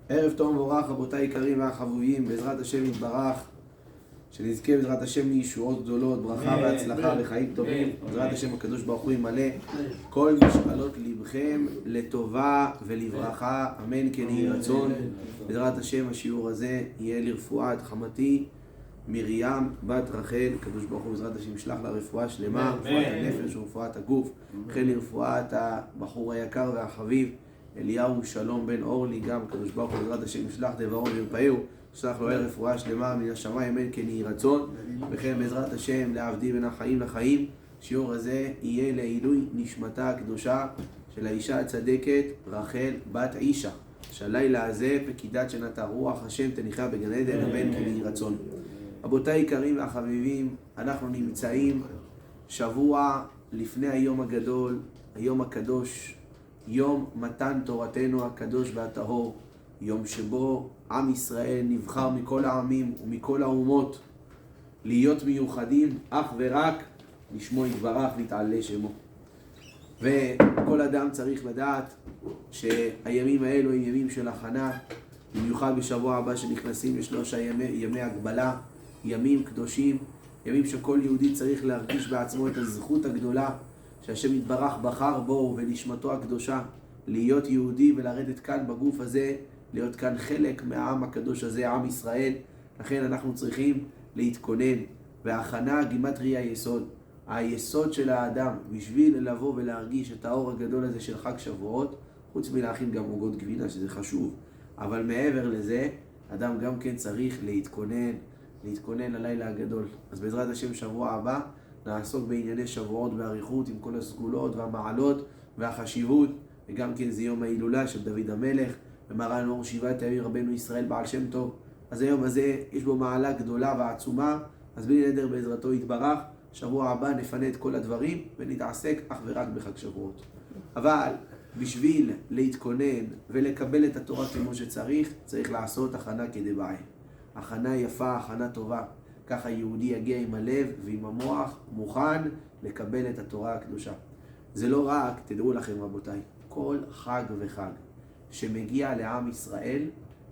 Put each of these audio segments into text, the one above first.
ערב טוב ומבורך רבותיי היקרים והחבובים, בעזרת השם יתברך, שנזכה בעזרת השם לישועות גדולות, ברכה והצלחה וחיים טובים. בעזרת השם הקדוש ברוך הוא ימלא כל משאלות לבכם לטובה ולברכה, אמן כן יהי רצון. בעזרת השם השיעור הזה יהיה לרפואת חמתי מרים בת רחל, הקדוש ברוך הוא בעזרת השם ישלח לה רפואה שלמה, רפואת הנפש ורפואת הגוף, וכן לרפואת הבחור היקר והחביב אליהו שלום בן אורלי, גם הקדוש ברוך הוא בעזרת השם ישלח דברו וירפאהו, ישלח לו רפואה שלמה מן השמיים, אמן כן יהי רצון. וכן בעזרת השם להבדיל בין החיים לחיים, שיעור הזה יהיה לעילוי נשמתה הקדושה של האישה הצדקת רחל בת עישה, שהלילה הזה פקידת שנתה רוח השם תניחה בגן עדן, אמן כן יהי רצון. רבותיי היקרים והחביבים, אנחנו נמצאים שבוע לפני היום הגדול, היום הקדוש, יום מתן תורתנו הקדוש והטהור, יום שבו עם ישראל נבחר מכל העמים ומכל האומות להיות מיוחדים אך ורק לשמו יתברך ויתעלה שמו. וכל אדם צריך לדעת שהימים האלו הם ימים של הכנה, במיוחד בשבוע הבא שנכנסים לשלושה ימי הגבלה, ימים קדושים, ימים שכל יהודי צריך להרגיש בעצמו את הזכות הגדולה שהשם יתברך בחר בו ובנשמתו הקדושה להיות יהודי ולרדת כאן בגוף הזה, להיות כאן חלק מהעם הקדוש הזה, עם ישראל. לכן אנחנו צריכים להתכונן, והכנה גימטריה היסוד, היסוד של האדם בשביל לבוא ולהרגיש את האור הגדול הזה של חג שבועות, חוץ מלהכין גם עוגות גבינה שזה חשוב, אבל מעבר לזה אדם גם כן צריך להתכונן ללילה הגדול. אז בעזרת השם שבוע הבא נעסוק בענייני שבועות באריכות עם כל הסגולות והמעלות והחשיבות, וגם כן זה יום ההילולה של דוד המלך ומרן אור שבעת הימים רבנו ישראל בעל שם טוב. אז היום הזה יש בו מעלה גדולה ועצומה, אז בלי נדר בעזרתו יתברך שבוע הבא נפנה את כל הדברים ונתעסק אך ורק בחג שבועות. אבל בשביל להתכונן ולקבל את התורה כמו שצריך, צריך לעשות הכנה כדבעי, הכנה יפה, הכנה טובה. ככה יהודי יגיע עם הלב ועם המוח מוכן לקבל את התורה הקדושה. זה לא רק, תדעו לכם רבותיי, כל חג וחג שמגיע לעם ישראל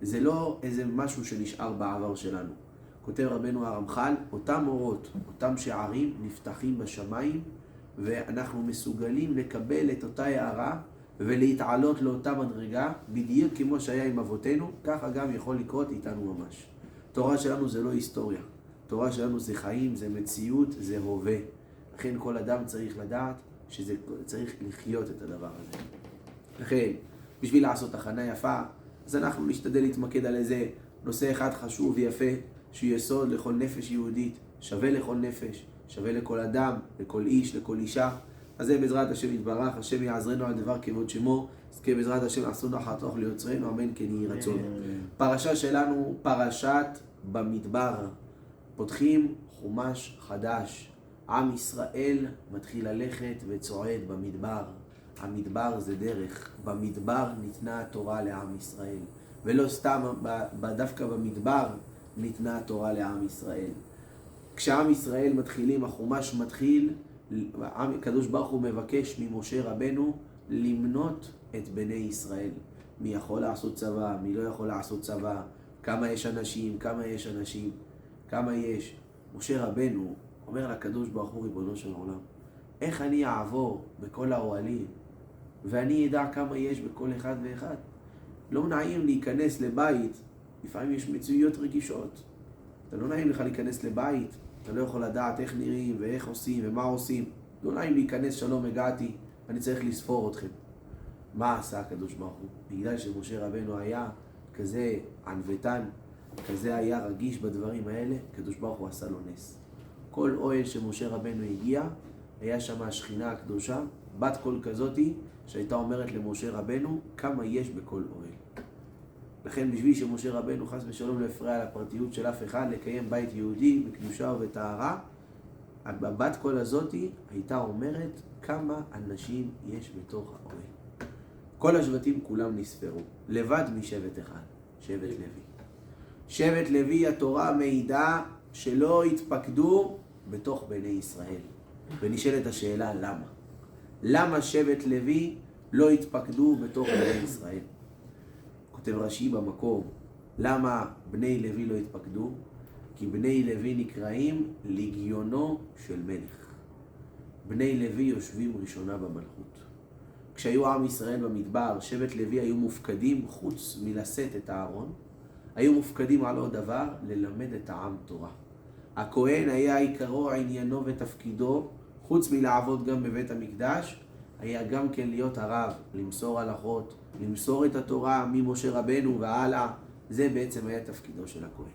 זה לא איזה משהו שנשאר בעבר שלנו. כותב רבנו הרמח"ל, אותם אורות, אותם שערים נפתחים בשמיים, ואנחנו מסוגלים לקבל את אותה הערה ולהתעלות לאותה מדרגה, בדיוק כמו שהיה עם אבותינו, ככה גם יכול לקרות איתנו ממש. תורה שלנו זה לא היסטוריה, תורה שלנו זה חיים, זה מציאות, זה הווה. לכן כל אדם צריך לדעת שזה צריך לחיות את הדבר הזה. לכן, בשביל לעשות הכנה יפה, אז אנחנו נשתדל להתמקד על איזה נושא אחד חשוב ויפה, שהוא יסוד לכל נפש יהודית, שווה לכל נפש, שווה לכל אדם, לכל איש, לכל אישה. אז זה בעזרת השם יתברך, השם יעזרנו על דבר כבוד שמו, אז כן בעזרת השם עשו נחת רוח ליוצרנו, אמן כן יהי רצון. פרשה שלנו, פרשת במדבר. פותחים חומש חדש. עם ישראל מתחיל ללכת וצועד במדבר. המדבר זה דרך. במדבר ניתנה התורה לעם ישראל. ולא סתם דווקא במדבר ניתנה התורה לעם ישראל. כשעם ישראל מתחילים, החומש מתחיל, הקדוש ברוך הוא מבקש ממשה רבנו למנות את בני ישראל. מי יכול לעשות צבא, מי לא יכול לעשות צבא, כמה יש אנשים, כמה יש. משה רבנו אומר לקדוש ברוך הוא, ריבונו של עולם, איך אני אעבור בכל האוהלים ואני אדע כמה יש בכל אחד ואחד? לא נעים להיכנס לבית, לפעמים יש מצויות רגישות. אתה לא נעים לך להיכנס לבית, אתה לא יכול לדעת איך נראים ואיך עושים ומה עושים. לא נעים להיכנס, שלום הגעתי, אני צריך לספור אתכם. מה עשה הקדוש ברוך הוא? בגלל שמשה רבנו היה כזה ענוותן, כזה היה רגיש בדברים האלה, הקדוש ברוך הוא עשה לו נס. כל אוהל שמשה רבנו הגיע, היה שם השכינה הקדושה, בת קול כזאתי, שהייתה אומרת למשה רבנו כמה יש בכל אוהל. לכן בשביל שמשה רבנו חס ושלום לא הפריע לפרטיות של אף אחד, לקיים בית יהודי בקדושה ובטהרה, הבת קול הזאתי הייתה אומרת כמה אנשים יש בתוך האוהל. כל השבטים כולם נספרו, לבד משבט אחד, שבט לוי. שבט לוי התורה מעידה שלא התפקדו בתוך בני ישראל. ונשאלת השאלה למה? למה שבט לוי לא התפקדו בתוך בני ישראל? כותב רש"י במקום, למה בני לוי לא התפקדו? כי בני לוי נקראים לגיונו של מלך. בני לוי יושבים ראשונה במלכות. כשהיו עם ישראל במדבר, שבט לוי היו מופקדים, חוץ מלשאת את הארון, היו מופקדים על עוד דבר, ללמד את העם תורה. הכהן היה עיקרו, עניינו ותפקידו, חוץ מלעבוד גם בבית המקדש, היה גם כן להיות הרב, למסור הלכות, למסור את התורה ממשה רבנו והלאה. זה בעצם היה תפקידו של הכהן.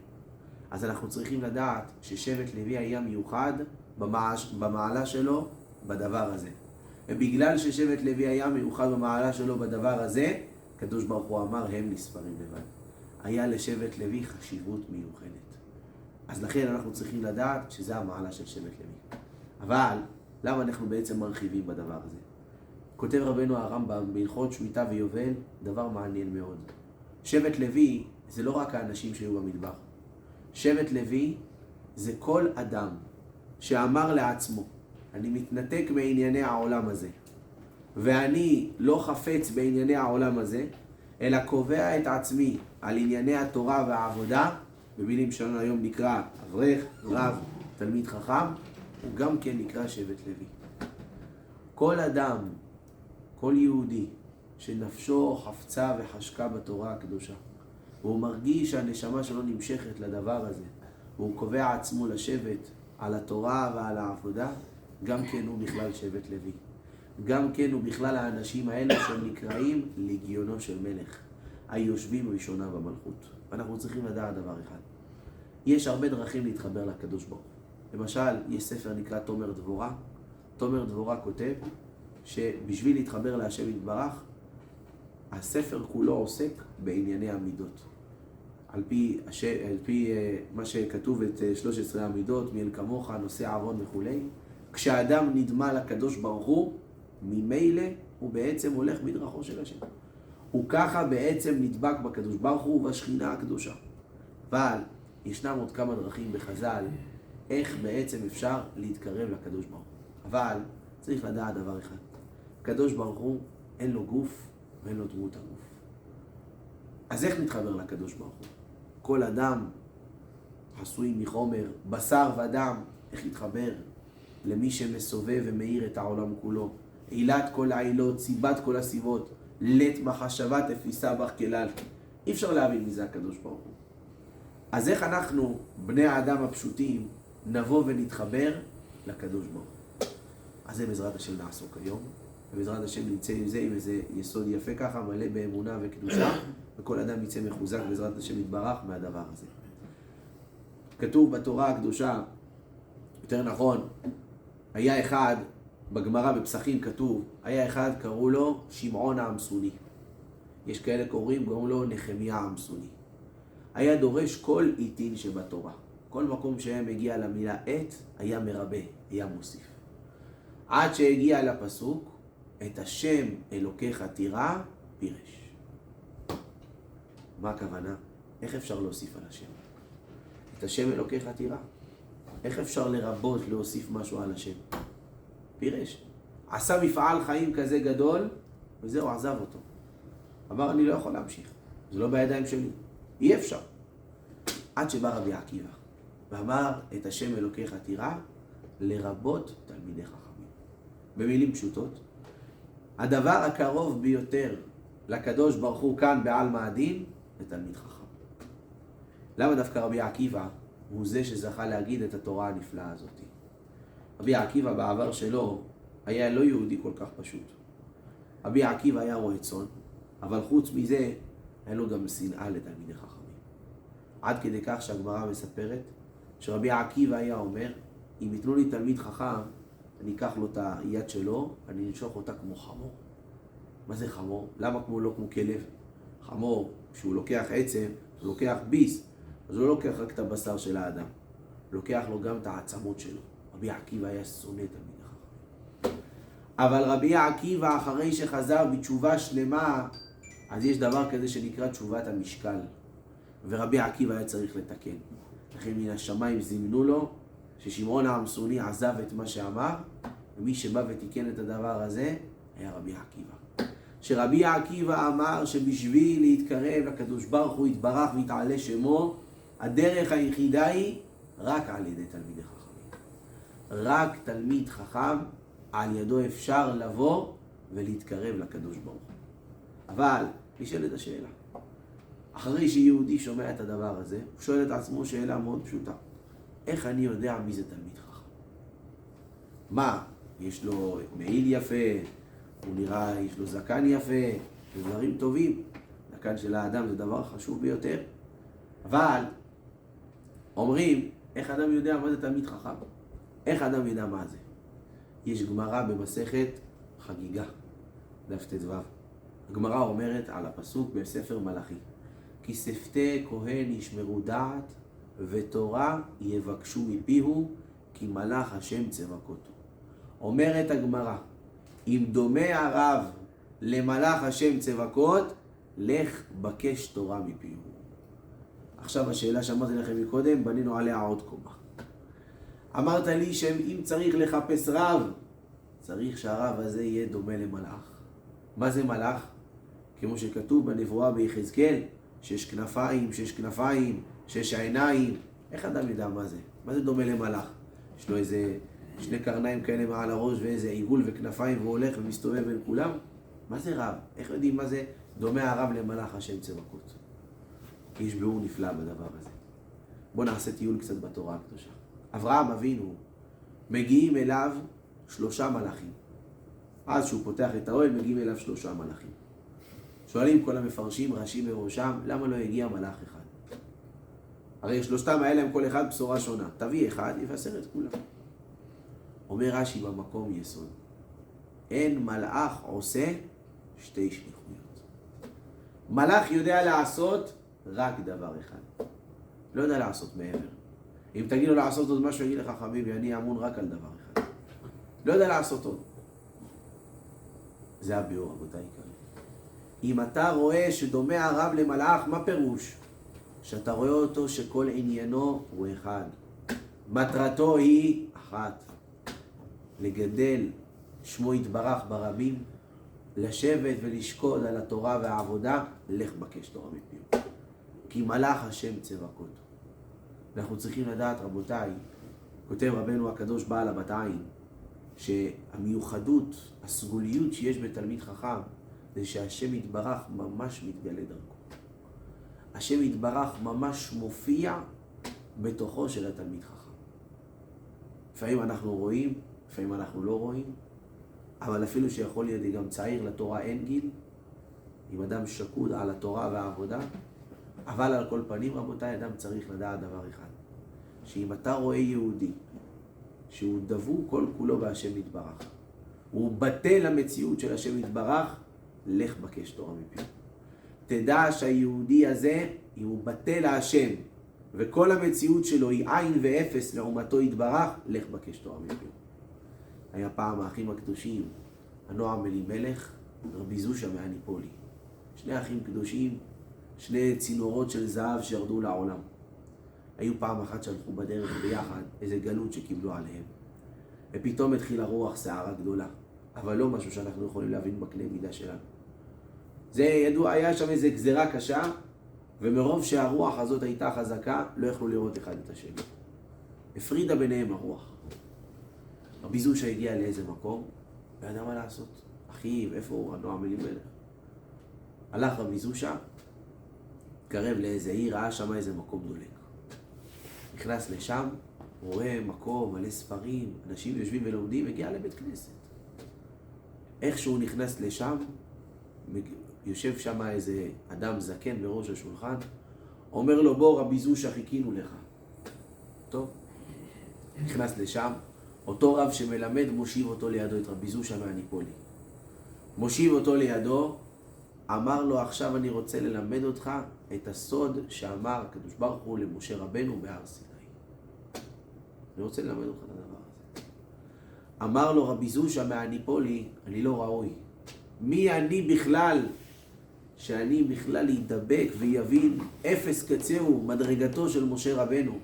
אז אנחנו צריכים לדעת ששבט לוי היה מיוחד במעלה שלו בדבר הזה. ובגלל ששבט לוי היה מיוחד במעלה שלו בדבר הזה, הקדוש ברוך הוא אמר, הם נספרים לבד. היה לשבט לוי חשיבות מיוחדת. אז לכן אנחנו צריכים לדעת שזה המעלה של שבט לוי. אבל למה אנחנו בעצם מרחיבים בדבר הזה? כותב רבנו הרמב"ם בהלכות שמיטה ויובל דבר מעניין מאוד. שבט לוי זה לא רק האנשים שהיו במדבר. שבט לוי זה כל אדם שאמר לעצמו, אני מתנתק מענייני העולם הזה, ואני לא חפץ בענייני העולם הזה, אלא קובע את עצמי על ענייני התורה והעבודה, במילים שלנו היום נקרא אברך, רב, תלמיד חכם, הוא גם כן נקרא שבט לוי. כל אדם, כל יהודי שנפשו חפצה וחשקה בתורה הקדושה, והוא מרגיש שהנשמה שלו נמשכת לדבר הזה, והוא קובע עצמו לשבת על התורה ועל העבודה, גם כן הוא בכלל שבט לוי. גם כן הוא בכלל האנשים האלה שהם נקראים לגיונו של מלך, היושבים ראשונה במלכות. ואנחנו צריכים לדעת דבר אחד. יש הרבה דרכים להתחבר לקדוש ברוך הוא. למשל, יש ספר נקרא תומר דבורה. תומר דבורה כותב שבשביל להתחבר להשם יתברך, הספר כולו עוסק בענייני המידות. על פי מה שכתוב את 13 המידות, מי אל כמוך, נושא עוון וכו'. כשאדם נדמה לקדוש ברוך הוא, ממילא הוא בעצם הולך בדרכו של השם. הוא ככה בעצם נדבק בקדוש ברוך הוא ובשכינה הקדושה. אבל ישנם עוד כמה דרכים בחז"ל איך בעצם אפשר להתקרב לקדוש ברוך הוא. אבל צריך לדעת דבר אחד. הקדוש ברוך הוא אין לו גוף ואין לו דמות הגוף. אז איך נתחבר לקדוש ברוך הוא? כל אדם עשוי מחומר, בשר ודם, איך יתחבר למי שמסובב ומאיר את העולם כולו? עילת כל העילות, סיבת כל הסיבות, לית מחשבת תפיסה בך כלל. אי אפשר להבין מזה הקדוש ברוך הוא. אז איך אנחנו, בני האדם הפשוטים, נבוא ונתחבר לקדוש ברוך הוא? אז זה בעזרת השם נעסוק היום, ובעזרת השם נמצא עם זה, עם איזה יסוד יפה ככה, מלא באמונה וקדושה, וכל אדם יצא מחוזק בעזרת השם יתברך מהדבר הזה. כתוב בתורה הקדושה, יותר נכון, היה אחד, בגמרא בפסחים כתוב, היה אחד קראו לו שמעון העמסוני. יש כאלה קוראים לו נחמיה העמסוני. היה דורש כל עיתין שבתורה. כל מקום שהיה מגיע למילה עת, היה מרבה, היה מוסיף. עד שהגיע לפסוק, את השם אלוקיך תירא פירש. מה הכוונה? איך אפשר להוסיף על השם? את השם אלוקיך תירא. איך אפשר לרבות להוסיף משהו על השם? פירש. עשה מפעל חיים כזה גדול, וזהו, עזב אותו. אמר, אני לא יכול להמשיך. זה לא בידיים שלי. אי אפשר. עד שבא רבי עקיבא, ואמר, את השם אלוקיך תירא, לרבות תלמידי חכמים. במילים פשוטות, הדבר הקרוב ביותר לקדוש ברוך הוא כאן בעלמא הדין, זה תלמיד חכם. למה דווקא רבי עקיבא הוא זה שזכה להגיד את התורה הנפלאה הזאת? רבי עקיבא בעבר שלו היה לא יהודי כל כך פשוט. רבי עקיבא היה רועה צאן, אבל חוץ מזה היה לו גם שנאה לתלמידי חכמים. עד כדי כך שהגמרא מספרת שרבי עקיבא היה אומר, אם יתנו לי תלמיד חכם, אני אקח לו את היד שלו, אני נשוך אותה כמו חמור. מה זה חמור? למה לא כמו כלב? חמור, כשהוא לוקח עצם, הוא לוקח ביס, אז הוא לא לוקח רק את הבשר של האדם, הוא לוקח לו גם את העצמות שלו. רבי עקיבא היה שונא תלמידי חכמים. אבל רבי עקיבא, אחרי שחזר בתשובה שלמה, אז יש דבר כזה שנקרא תשובת המשקל. ורבי עקיבא היה צריך לתקן. לכן מן השמיים זימנו לו ששמעון העמסוני עזב את מה שאמר, ומי שבא ותיקן את הדבר הזה היה רבי עקיבא. שרבי עקיבא אמר שבשביל להתקרב לקדוש ברוך הוא יתברך ויתעלה שמו, הדרך היחידה היא רק על ידי תלמידי חכמים. רק תלמיד חכם, על ידו אפשר לבוא ולהתקרב לקדוש ברוך הוא. אבל נשאלת השאלה, אחרי שיהודי שומע את הדבר הזה, הוא שואל את עצמו שאלה מאוד פשוטה. איך אני יודע מי זה תלמיד חכם? מה, יש לו מעיל יפה, הוא נראה, יש לו זקן יפה, זה דברים טובים. זקן של האדם זה דבר חשוב ביותר. אבל אומרים, איך אדם יודע מה זה תלמיד חכם? איך אדם יודע מה זה? יש גמרא במסכת חגיגה, דף ט"ו. הגמרא אומרת על הפסוק בספר מלאכי, כי שפתי כהן ישמרו דעת ותורה יבקשו מפיהו, כי מלאך השם צבקותו. אומרת הגמרא, אם דומה הרב למלאך השם צבקות, לך בקש תורה מפיהו. עכשיו השאלה שאמרתי לכם מקודם, בנינו עליה עוד קומה. אמרת לי שאם צריך לחפש רב, צריך שהרב הזה יהיה דומה למלאך. מה זה מלאך? כמו שכתוב בנבואה ביחזקאל, שיש כנפיים, שיש עיניים. איך אדם ידע מה זה? מה זה דומה למלאך? יש לו איזה שני קרניים כאלה מעל הראש ואיזה עיגול וכנפיים והוא הולך ומסתובב בין כולם? מה זה רב? איך יודעים מה זה דומה הרב למלאך השם צבקות? יש ביאור נפלא בדבר הזה. בואו נעשה טיול קצת בתורה הקדושה. אברהם אבינו, מגיעים אליו 3 מלאכים. אז שהוא פותח את האוהל, מגיעים אליו 3 מלאכים. שואלים כל המפרשים, רש"י בראשם, למה לא הגיע מלאך אחד? הרי 3 האלה הם כל אחד בשורה שונה. תביא אחד, יפסר את כולם. אומר רש"י במקום יסוד, אין מלאך עושה 2 שליחויות. מלאך יודע לעשות רק דבר אחד. לא יודע לעשות מעבר. אם תגיד לו לעשות עוד משהו, יגיד לך חביבי, אני אמון רק על דבר אחד. לא יודע לעשות עוד. זה הביאור, רבותיי יקרים. אם אתה רואה שדומה הרב למלאך, מה פירוש? שאתה רואה אותו שכל עניינו הוא אחד. מטרתו היא אחת. לגדל שמו יתברך ברבים, לשבת ולשקוד על התורה והעבודה, לך בקש תורה מפיהו. כי מלאך השם צבקות. אנחנו צריכים לדעת, רבותיי, כותב רבנו הקדוש בעל הבתיים, שהמיוחדות, הסגוליות שיש בתלמיד חכם, זה שהשם יתברך ממש מתגלה דרכו. השם יתברך ממש מופיע בתוכו של התלמיד חכם. לפעמים אנחנו רואים, לפעמים אנחנו לא רואים, אבל אפילו שיכול להיות גם צעיר לתורה אין גיל, עם אדם שקוד על התורה והעבודה, אבל על כל פנים, רבותיי, אדם צריך לדעת דבר אחד, שאם אתה רואה יהודי שהוא דבוק כל כולו בהשם יתברך, הוא בטל למציאות של השם יתברך, לך בקש תורה מפיהו. תדע שהיהודי הזה, אם הוא בטל להשם, וכל המציאות שלו היא עין ואפס לעומתו יתברך, לך בקש תורה מפיהו. היה פעם האחים הקדושים, הנועם אלימלך, רבי זושה מהניפולי. 2 אחים קדושים, 2 צינורות של זהב שירדו לעולם. היו פעם אחת שהלכו בדרך ביחד, איזה גלות שקיבלו עליהם. ופתאום התחילה רוח סערה גדולה, אבל לא משהו שאנחנו יכולים להבין בקנה מידה שלנו. זה ידוע, היה שם איזה גזרה קשה, ומרוב שהרוח הזאת הייתה חזקה, לא יכלו לראות אחד את השני. הפרידה ביניהם הרוח. רבי זושה הגיע לאיזה מקום, וידע מה לעשות. אחיו, איפה הוא? הנועם אלימלך. הלך רבי זושה, קרב לאיזה עיר, ראה שם איזה מקום דולק. נכנס לשם, הוא רואה מקום מלא ספרים, אנשים יושבים ולומדים, הגיע לבית כנסת. איך שהוא נכנס לשם, יושב שם איזה אדם זקן בראש השולחן, אומר לו, בוא רבי זושה, חיכינו לך. טוב, נכנס לשם, אותו רב שמלמד מושיב אותו לידו, את רבי זושה מהניפולי. מושיב אותו לידו, אמר לו, עכשיו אני רוצה ללמד אותך את הסוד שאמר הקדוש ברוך הוא למשה רבנו בהר סיני. אני רוצה ללמד אותך את הדבר הזה. אמר לו רבי זושה מהניפולי, אני לא ראוי. מי אני בכלל, שאני בכלל ידבק ויבין אפס קצהו מדרגתו של משה רבנו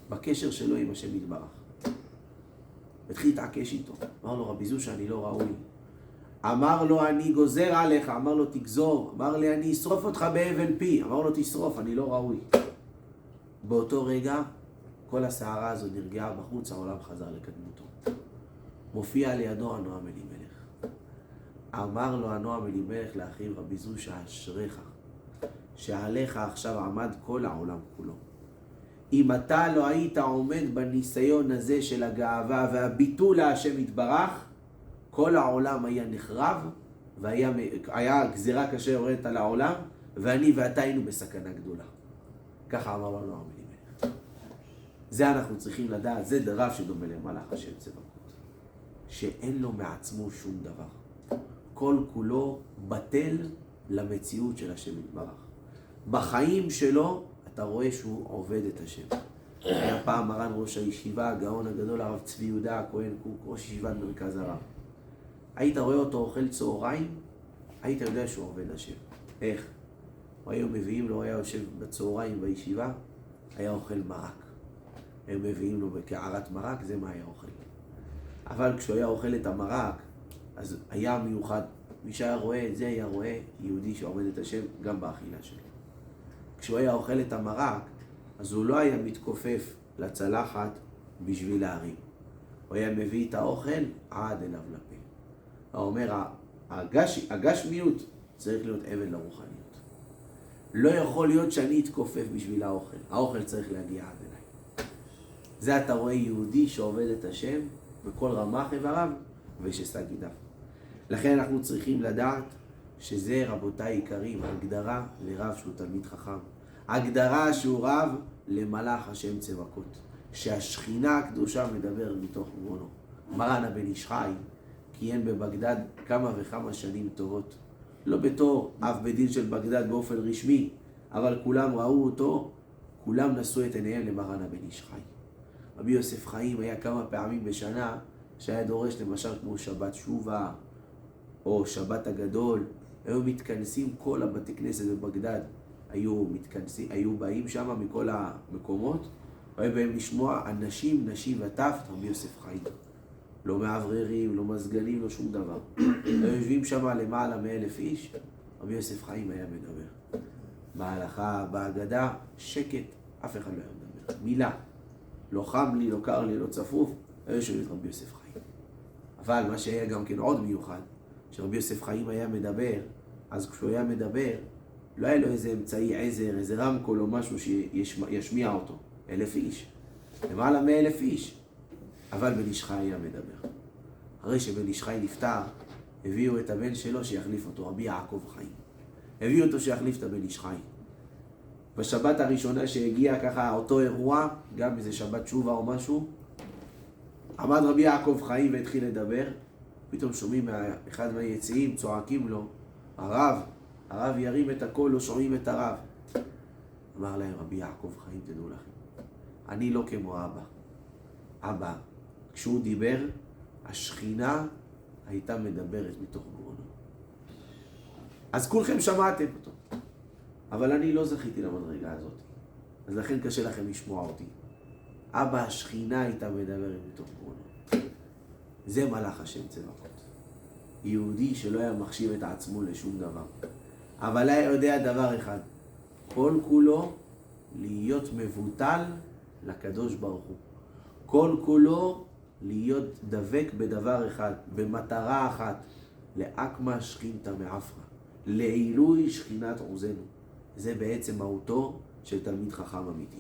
בקשר שלו עם השם יתברך. התחיל להתעקש איתו. אמר לו רבי זושה, אני לא ראוי. אמר לו אני גוזר עליך, אמר לו תגזור, אמר לי אני אשרוף אותך בהבל פי, אמר לו תשרוף, אני לא ראוי. באותו רגע כל הסערה הזו נרגעה בחוץ, העולם חזר לקדמותו. מופיע לידו הנועם אלימלך. אמר לו הנועם אלימלך לאחיו רבי זושה, אשריך, שעליך עכשיו עמד כל העולם כולו. אם אתה לא היית עומד בניסיון הזה של הגאווה והביטול להשם יתברך, כל העולם היה נחרב, והיה גזירה קשה יורדת על העולם, ואני ואתה היינו בסכנה גדולה. ככה אמר לו הנועם אלימלך. זה אנחנו צריכים לדעת, זה דרב שדומה למלאך השם צבקות. שאין לו מעצמו שום דבר. כל כולו בטל למציאות של השם יתברך. בחיים שלו אתה רואה שהוא עובד את השם. היה פעם מרן ראש הישיבה, הגאון הגדול, הרב צבי יהודה הכהן קוק, ראש ישיבת מרכז הרב. היית רואה אותו אוכל צהריים, היית יודע שהוא עובד השם. איך? היו מביאים לו, היה יושב בצהריים בישיבה, היה אוכל מרק. הם מביאים לו בקערת מרק, זה מה היה אוכל. אבל כשהוא היה אוכל את המרק, אז היה מיוחד. מי שהיה רואה את זה, היה רואה יהודי שעובד את השם גם באכילה שלו. כשהוא היה אוכל את המרק, אז הוא לא היה מתכופף לצלחת בשביל להרים. הוא היה מביא את האוכל עד אליו לפה. הוא אומר, הגשמיות צריך להיות עבד לרוחניות. לא יכול להיות שאני אתכופף בשביל האוכל. האוכל צריך להגיע עד אליי. זה אתה רואה יהודי שעובד את השם בכל רמ"ח איבריו ושס"ה גידיו. לכן אנחנו צריכים לדעת שזה, רבותיי יקרים, הגדרה לרב שהוא תלמיד חכם. הגדרה שהוא רב למלאך השם צבקות. שהשכינה הקדושה מדבר מתוך גרונו. מרן הבן איש חי כיהן בבגדד כמה וכמה שנים טובות. לא בתור אב בית דין של בגדד באופן רשמי, אבל כולם ראו אותו, כולם נשאו את עיניהם למרן הבן איש חי. רבי יוסף חיים היה כמה פעמים בשנה שהיה דורש למשל כמו שבת שובה או שבת הגדול, היו מתכנסים כל הבתי כנסת בבגדד, היו באים שם מכל המקומות, היו באים לשמוע אנשים, נשים וטף, רבי יוסף חיים. לא מאווררים, לא מזגנים, לא שום דבר. היו יושבים שם למעלה מ1,000 איש, רבי יוסף חיים היה מדבר. בהלכה, בהגדה, שקט, אף אחד לא היה מדבר. מילה. לא חם לי, לא קר לי, לא צפוף, היו יושבים את רבי יוסף חיים. אבל מה שהיה גם כן עוד מיוחד, שרבי יוסף חיים היה מדבר, אז כשהוא היה מדבר, לא היה לו איזה אמצעי עזר, איזה רמקול או משהו שישמיע אותו. 1,000 איש. למעלה מ1,000 איש. אבל בן איש חי היה מדבר. אחרי שבן איש חי נפטר, הביאו את הבן שלו שיחליף אותו, רבי יעקב חיים. הביאו אותו שיחליף את הבן איש חי. בשבת הראשונה שהגיע ככה אותו אירוע, גם איזה שבת שובה או משהו, עמד רבי יעקב חיים והתחיל לדבר, פתאום שומעים אחד מהיציעים, צועקים לו, הרב ירים את הקול, לא שומעים את הרב. אמר להם רבי יעקב חיים, תדעו לכם, אני לא כמו אבא, כשהוא דיבר, השכינה הייתה מדברת מתוך גרונו. אז כולכם שמעתם אותו, אבל אני לא זכיתי למדרגה הזאת, אז לכן קשה לכם לשמוע אותי. אבא, השכינה הייתה מדברת מתוך גרונו. זה מלאך השם צבקות. יהודי שלא היה מחשיב את עצמו לשום דבר, אבל היה יודע דבר אחד, כל כולו להיות מבוטל לקדוש ברוך הוא. כל כולו להיות דבק בדבר אחד, במטרה אחת, לאקמה שכינתא מעפרא, לעילוי שכינת עוזנו. זה בעצם מהותו של תלמיד חכם אמיתי.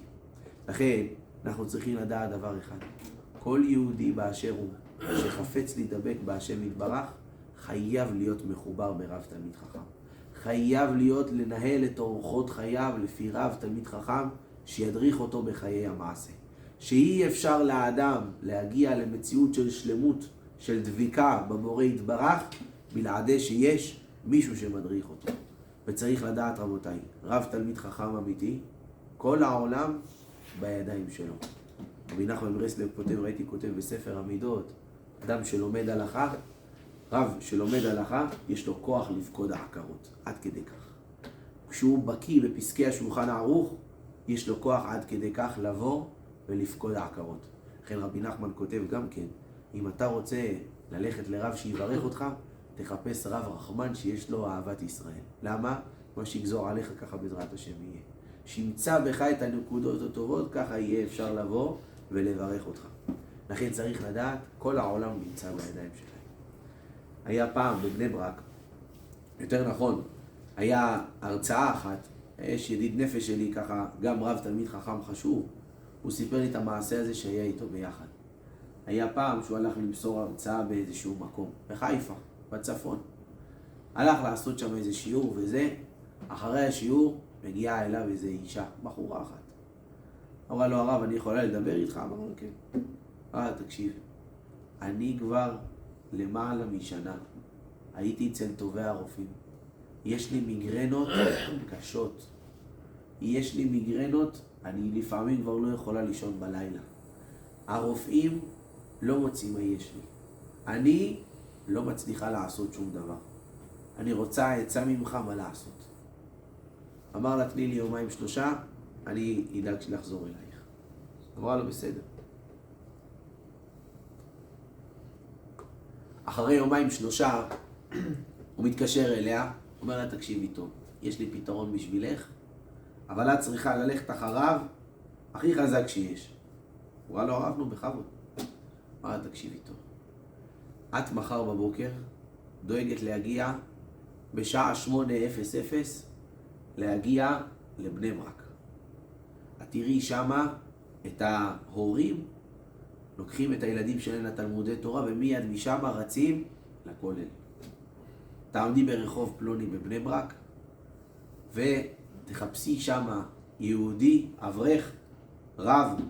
לכן אנחנו צריכים לדעת דבר אחד, כל יהודי באשר הוא שחפץ להידבק בהשם יתברך, חייב להיות מחובר ברב תלמיד חכם. חייב להיות לנהל את אורחות חייו לפי רב תלמיד חכם שידריך אותו בחיי המעשה. שאי אפשר לאדם להגיע למציאות של שלמות, של דביקה בבורא יתברך, בלעדי שיש מישהו שמדריך אותו. וצריך לדעת רבותיי, רב תלמיד חכם אמיתי, כל העולם בידיים שלו. רבי נחמן מברסלב כותב בספר המידות, אדם שלומד הלכה, רב שלומד הלכה, יש לו כוח לפקוד העקרות, עד כדי כך. כשהוא בקיא בפסקי השולחן ערוך, יש לו כוח עד כדי כך לבוא ולפקוד העקרות. לכן רבי נחמן כותב גם כן, אם אתה רוצה ללכת לרב שיברך אותך, תחפש רב רחמן שיש לו אהבת ישראל. למה? מה שיגזור עליך ככה בעזרת השם יהיה. שימצא בך את הנקודות הטובות, ככה יהיה אפשר לבוא ולברך אותך. לכן צריך לדעת, כל העולם נמצא בידיים שלהם. היה פעם בבני ברק, יותר נכון, היה הרצאה אחת, יש ידיד נפש שלי ככה, גם רב תלמיד חכם חשוב, הוא סיפר לי את המעשה הזה שהיה איתו ביחד. היה פעם שהוא הלך למסור הרצאה באיזשהו מקום, בחיפה, בצפון. הלך לעשות שם איזה שיעור וזה, אחרי השיעור מגיעה אליו איזו אישה, בחורה אחת. אמרה לו, הרב, אני יכולה לדבר איתך? אמר לו, כן. תקשיב, אני כבר למעלה משנה הייתי אצל טובי הרופאים. יש לי מיגרנות קשות. יש לי מיגרנות, אני לפעמים כבר לא יכולה לישון בלילה. הרופאים לא מוצאים מה יש לי. אני לא מצליחה לעשות שום דבר. אני רוצה עצה ממך מה לעשות. אמר לה, תני לי יומיים שלושה, אני אדאג לחזור אלייך. אמרה לו, בסדר. אחרי יומיים שלושה, הוא מתקשר אליה, אומר לה, תקשיבי טוב, יש לי פתרון בשבילך, אבל את צריכה ללכת אחריו הכי חזק שיש. הוא אמר לו, הרבנו בכבוד. אמר לה, תקשיבי טוב. את מחר בבוקר דואגת להגיע בשעה 8:00 להגיע לבני ברק. את תראי שמה את ההורים לוקחים את הילדים שלהם לתלמודי תורה ומיד משם רצים לכולל. תעמדי ברחוב פלוני בבני ברק ותחפשי שמה יהודי, אברך, רב,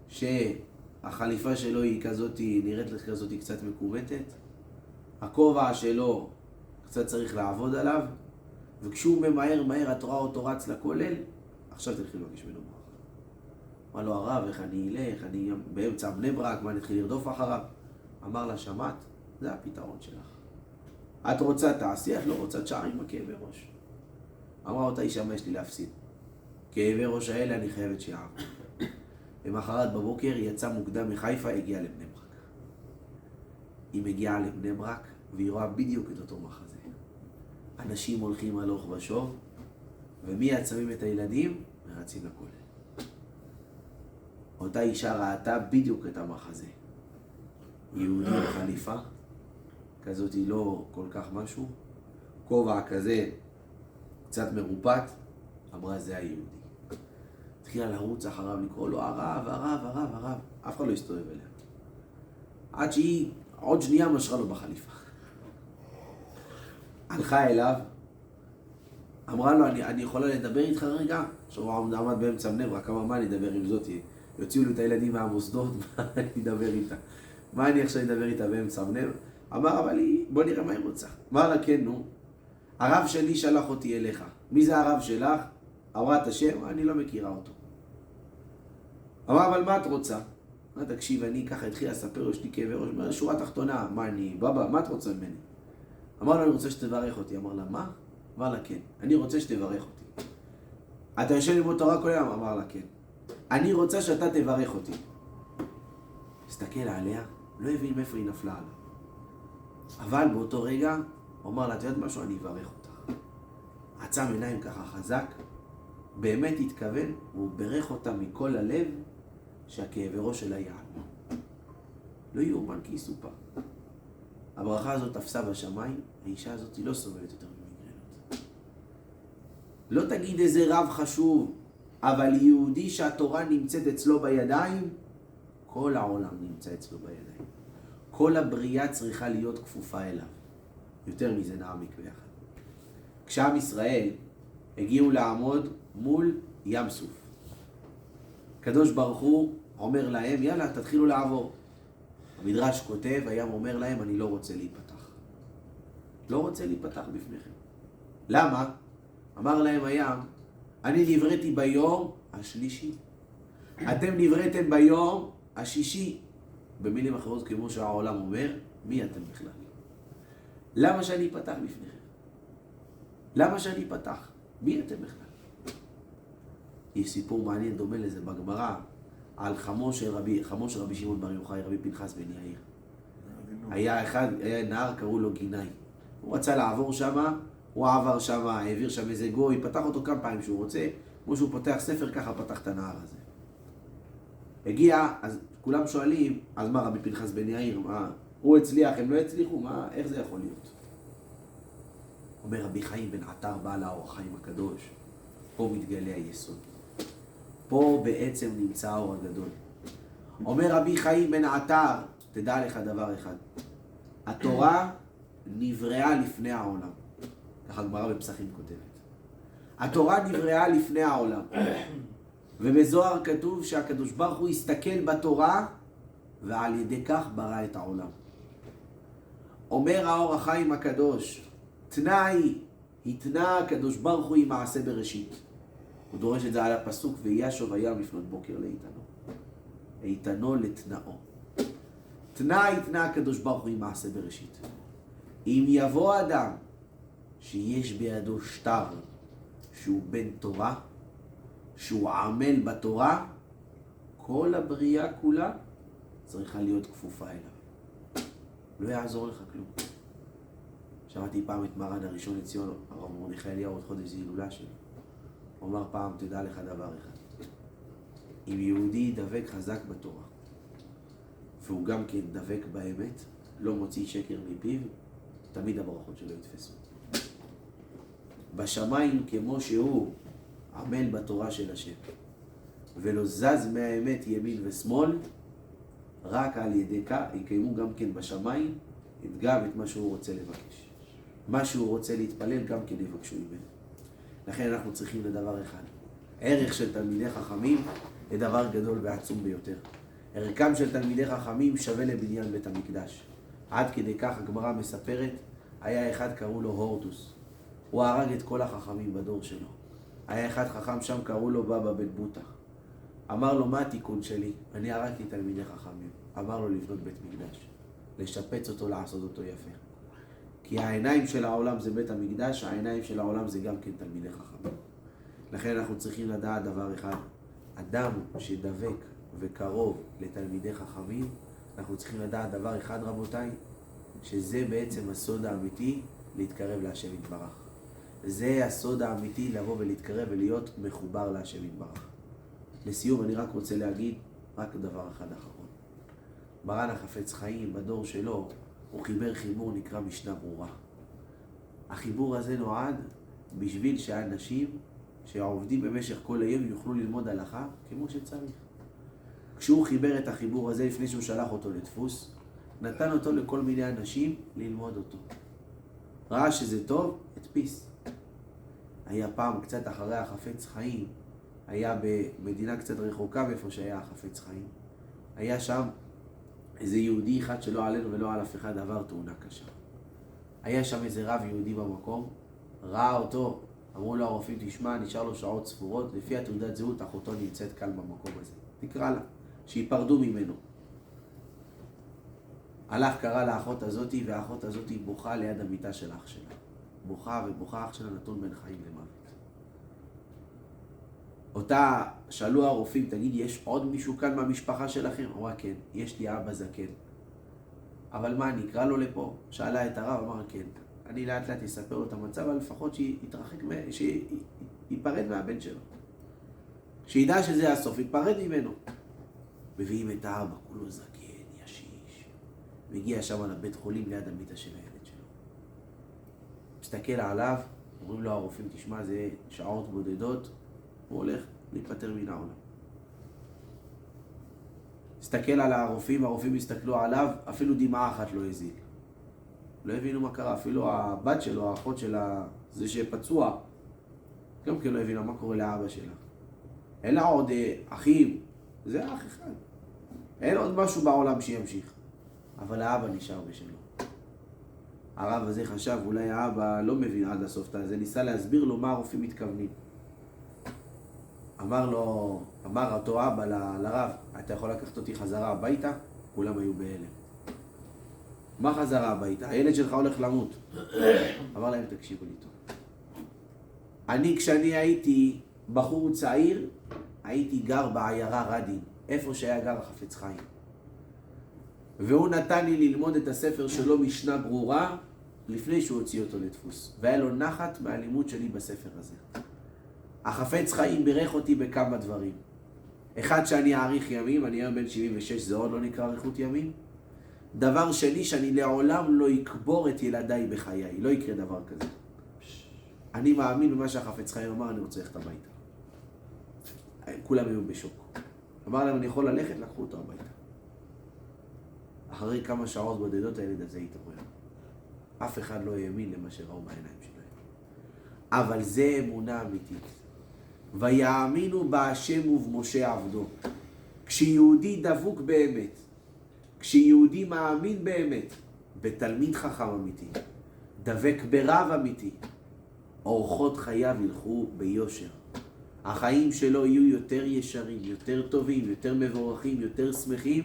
שהחליפה שלו היא כזאת, נראית לך כזאת קצת מקומטת, הכובע שלו קצת צריך לעבוד עליו, וכשהוא ממהר את רואה אותו רץ לכולל, עכשיו תלכי לבקש ממנו ברכה. אמר לו, הרב, איך אני אלך? אני באמצע בני ברק, מה נתחיל לרדוף אחריו? אמר לה, שמעת? זה הפתרון שלך. את רוצה תעשי, את לא רוצה תשארי עם הכאבי ראש. אמרה אותה אישה, מה יש לי להפסיד? כאבי ראש האלה אני חייבת שיער. למחרת בבוקר יצא מוקדם מחיפה, הגיעה לבני ברק. היא מגיעה לבני ברק והיא רואה בדיוק את אותו מחזה. אנשים הולכים הלוך ושוב, ומיד שמים את הילדים ורצים לכולל. אותה אישה ראתה בדיוק את המחזה. יהודי חליפה, כזאת היא לא כל כך משהו, כובע כזה קצת מרופט, אמרה זה היהודי. התחילה לרוץ אחריו, לקרוא לו הרב, אף אחד לא הסתובב אליה. עד שהיא עוד שנייה משרה לו בחליפה. הלכה אליו, אמרה לו, אני יכולה לדבר איתך רגע? עכשיו הוא עמד באמצע בני ברק, אמר, מה אני אדבר עם זאת? יוציאו לו את הילדים מהמוסדות, מה אני אדבר איתה? מה אני עכשיו אדבר איתה באמצע בני ברק? אמר, אבל בוא נראה מה היא רוצה. אמר לה, כן, נו, הרב שלי שלח אותי אליך. מי זה הרב שלך? אמרה את השם, אני לא מכירה אותו. אמר, אבל מה את רוצה? אמרה, תקשיב, אני ככה התחילה לספר לו, יש לי כאבי ראש, אמרה, שורה תחתונה, בבא, מה את רוצה ממני? אמר לה, אני רוצה שתברך אותי. אמר לה, מה? אמר לה, כן, אני רוצה שתברך אותי. אתה יושב ללמוד תורה כל היום? אמר לה, כן. אני רוצה שאתה תברך אותי. הסתכל עליה, לא הבין מאיפה היא נפלה עליו. אבל באותו רגע, הוא אמר לה, את יודעת משהו? אני אברך אותך. עצם עיניים ככה חזק, באמת התכוון, והוא ברך אותה מכל הלב, שהכאבי ראש שלה יעלו. לא יאומן כי יסופר. הברכה הזאת תפסה בשמיים, האישה הזאת היא לא סובלת יותר ממיגרנות. לא תגיד איזה רב חשוב, אבל יהודי שהתורה נמצאת אצלו בידיים, כל העולם נמצא אצלו בידיים. כל הבריאה צריכה להיות כפופה אליו. יותר מזה נעמיק ביחד. כשעם ישראל הגיעו לעמוד מול ים סוף, הקדוש ברוך הוא אומר להם, יאללה, תתחילו לעבור. המדרש כותב, הים אומר להם, אני לא רוצה להיפתח. לא רוצה להיפתח בפניכם. למה? אמר להם הים, אני נבראתי ביום השלישי. אתם נבראתם ביום השישי. במילים אחרות, כמו שהעולם אומר, מי אתם בכלל? למה שאני אפתח בפניכם? למה שאני אפתח? מי אתם בכלל? יש סיפור מעניין דומה לזה בגמרא, על חמו של רבי שמעון בר יוחאי, רבי פנחס בן יאיר. היה נהר, קראו לו גיני. הוא רצה לעבור שם, הוא עבר שם, העביר שם איזה גוי, פתח אותו כמה פעמים שהוא רוצה, כמו שהוא פותח ספר, ככה פתח את הנהר הזה. הגיע, אז כולם שואלים, אז מה רבי פנחס בן יאיר, מה, הוא הצליח, הם לא הצליחו, מה, איך זה יכול להיות? אומר רבי חיים בן עטר, בעל האור החיים הקדוש, פה מתגלה היסוד. פה בעצם נמצא האור הגדול. אומר רבי חיים בן עטר, תדע לך דבר אחד, התורה נבראה לפני העולם. ככה הגמרא בפסחים כותבת. התורה נבראה לפני העולם. ובזוהר כתוב שהקדוש ברוך הוא הסתכל בתורה ועל ידי כך ברא את העולם. אומר האור החיים הקדוש, תנאי התנה הקדוש ברוך הוא עם מעשה בראשית. הוא דורש את זה על הפסוק, וישוב הים לפנות בוקר לאיתנו. איתנו לתנאו. תנאי התנה הקדוש ברוך הוא עם מעשה בראשית. אם יבוא אדם שיש בידו שטר שהוא בן תורה, שהוא עמל בתורה, כל הבריאה כולה צריכה להיות כפופה אליו. לא יעזור לך כלום. שמעתי פעם את מרן הראשון לציון, הרב מרדכי אליהו, עוד חודש הילולה שלו. הוא אמר פעם, תדע לך דבר אחד. אם יהודי ידבק חזק בתורה, והוא גם כן דבק באמת, לא מוציא שקר מפיו, תמיד הברכות שלו יתפסו. בשמיים כמו שהוא עמל בתורה של השם, ולא זז מהאמת ימין ושמאל, רק על ידי כך יקיימו גם כן בשמיים גם את מה שהוא רוצה לבקש. מה שהוא רוצה להתפלל גם כן יבקשו ממנו. לכן אנחנו צריכים לדבר אחד. ערך של תלמידי חכמים זה דבר גדול ועצום ביותר. ערכם של תלמידי חכמים שווה לבניין בית המקדש. עד כדי כך הגמרא מספרת, היה אחד קראו לו הורדוס. הוא הרג את כל החכמים בדור שלו. היה אחד חכם שם קראו לו בבא בן בוטח. אמר לו, מה התיקון שלי? אני הרגתי תלמידי חכמים. אמר לו לבנות בית מקדש. לשפץ אותו, לעשות אותו יפה. כי העיניים של העולם זה בית המקדש, העיניים של העולם זה גם כן תלמידי חכמים. לכן אנחנו צריכים לדעת דבר אחד. אדם שדבק וקרוב לתלמידי חכמים, אנחנו צריכים לדעת דבר אחד רבותיי, שזה בעצם הסוד האמיתי להתקרב להשם יתברך. זה הסוד האמיתי לבוא ולהתקרב ולהיות מחובר להשם יתברך. לסיום אני רק רוצה להגיד רק דבר אחד אחרון. מרן החפץ חיים בדור שלו הוא חיבר חיבור נקרא משנה ברורה. החיבור הזה נועד בשביל שהאנשים שעובדים במשך כל היום יוכלו ללמוד הלכה כמו שצריך. כשהוא חיבר את החיבור הזה לפני שהוא שלח אותו לדפוס, נתן אותו לכל מיני אנשים ללמוד אותו. ראה שזה טוב, הדפיס. היה פעם קצת אחרי החפץ חיים, היה במדינה קצת רחוקה מאיפה שהיה החפץ חיים. היה שם איזה יהודי אחד שלא עלינו ולא על אף אחד עבר תאונה קשה. היה שם איזה רב יהודי במקום, ראה אותו, אמרו לו הרופאים, תשמע, נשאר לו שעות ספורות, לפי התעודת זהות אחותו נמצאת כאן במקום הזה. תקרא לה, שיפרדו ממנו. הלך קרא לאחות הזאת, והאחות הזאת בוכה ליד המיטה של אח שלה. בוכה ובוכה, אח שלה נתון בין חיים למוות. אותה שאלו הרופאים, תגיד, יש עוד מישהו כאן מהמשפחה שלכם? אמרה, כן, יש לי אבא זקן. אבל מה, אני אקרא לו לפה? שאלה את הרב, אמר, כן. אני לאט לאט אספר לו את המצב, אבל לפחות שיפרד מהבן שלו. שידע שזה הסוף, יפרד ממנו. מביאים את האבא, כולו זקן, ישיש. מגיע שם לבית חולים ליד המיטה של הילד שלו. מסתכל עליו, אומרים לו הרופאים, תשמע, זה שעות בודדות, הוא הולך להיפטר מן העולם. הסתכל על הרופאים, הרופאים הסתכלו עליו, אפילו דמעה אחת לא הזיל. לא הבינו מה קרה, אפילו הבת שלו, האחות שלה, זה שפצוע, גם כן לא הבינה מה קורה לאבא שלה. אין לה עוד אחים, זה אח אחד. אין עוד משהו בעולם שימשיך. אבל האבא נשאר בשלו. הרב הזה חשב, אולי האבא לא מבין עד הסוף, זה ניסה להסביר לו מה הרופאים מתכוונים. אמר אותו אבא לרב, אתה יכול לקחת אותי חזרה הביתה? כולם היו בהלם. מה חזרה הביתה? הילד שלך הולך למות. אמר להם, תקשיבו לי טוב. כשאני הייתי בחור צעיר, הייתי גר בעיירה רדין, איפה שהיה גר החפץ חיים. והוא נתן לי ללמוד את הספר שלו משנה ברורה לפני שהוא הוציא אותו לדפוס. והיה לו נחת מהלימוד שלי בספר הזה. החפץ חיים בירך אותי בכמה דברים. אחד, שאני אאריך ימים, אני היום בן 76, זה עוד לא נקרא אריכות ימים. דבר שני, שאני לעולם לא אקבור את ילדיי בחיי, לא יקרה דבר כזה. אני מאמין במה שהחפץ חיים אמר, אני רוצה ללכת הביתה. כולם היו בשוק. אמר להם, אני יכול ללכת, לקחו אותו הביתה. אחרי כמה שעות בודדות הילד הזה התעורר. אף אחד לא האמין למה שראו בעיניים שלהם. אבל זה אמונה אמיתית. ויאמינו בהשם ובמשה עבדו. כשיהודי דבוק באמת, כשיהודי מאמין באמת, בתלמיד חכם אמיתי, דבק ברב אמיתי, אורחות חייו ילכו ביושר. החיים שלו יהיו יותר ישרים, יותר טובים, יותר מבורכים, יותר שמחים,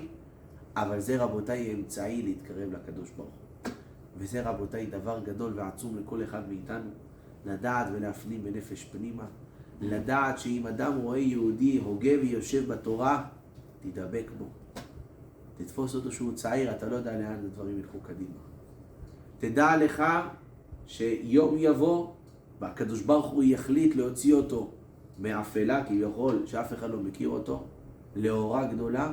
אבל זה רבותיי אמצעי להתקרב לקדוש ברוך הוא. וזה רבותיי דבר גדול ועצום לכל אחד מאיתנו, לדעת ולהפנים בנפש פנימה, לדעת שאם אדם רואה יהודי הוגה ויושב בתורה, תדבק בו. תתפוס אותו שהוא צעיר, אתה לא יודע לאן הדברים ילכו קדימה. תדע לך שיום יבוא, והקדוש ברוך הוא יחליט להוציא אותו מאפלה, כביכול שאף אחד לא מכיר אותו, לאורה גדולה,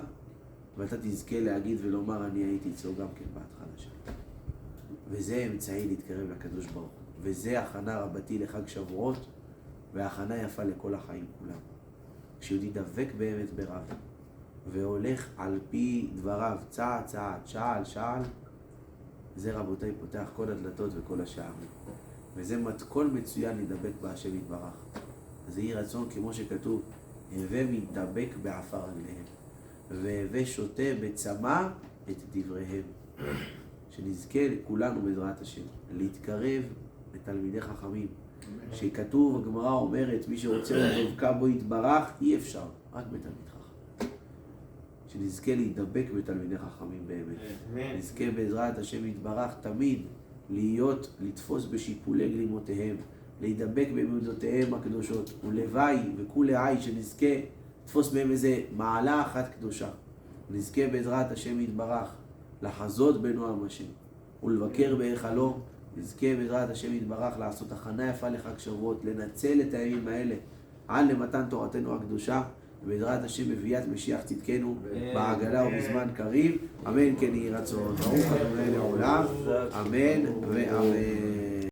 ואתה תזכה להגיד ולומר, אני הייתי אצלו גם כן בהתחלה שלו. וזה אמצעי להתקרב לקדוש ברוך הוא. וזה הכנה רבתי לחג שבועות, והכנה יפה לכל החיים כולם. כשיהודי דבק באמת ברב, והולך על פי דבריו, צעד צעד, שעל שעל, זה רבותיי פותח כל הדלתות וכל השערים. וזה מתכון מצוין להידבק בהשם יתברך. אז יהי רצון, כמו שכתוב, הווה מתדבק בעפר רגליהם, והווה שותה בצמא את דבריהם. שנזכה כולנו בעזרת השם להתקרב לתלמידי חכמים. שכתוב, הגמרא אומרת, מי שרוצה לדבקה בו יתברך, אי אפשר, רק בתלמיד חכם. שנזכה להידבק בתלמידי חכמים באמת. נזכה בעזרת השם יתברך תמיד לתפוס בשיפולי גלימותיהם, להידבק במידותיהם הקדושות, ולוואי וכולי עי שנזכה לתפוס מהם איזה מעלה אחת קדושה. נזכה בעזרת השם יתברך לחזות בנועם השם ולבקר בהיכלו. נזכה בעזרת השם יתברך לעשות הכנה יפה לחג שבועות, לנצל את הימים האלה על למתן תורתנו הקדושה, ובעזרת השם מביאת משיח צדקנו בעגלה ובזמן קריב. אמן כן יהי רצון. ברוך ה' לעולם, אמן ואמן.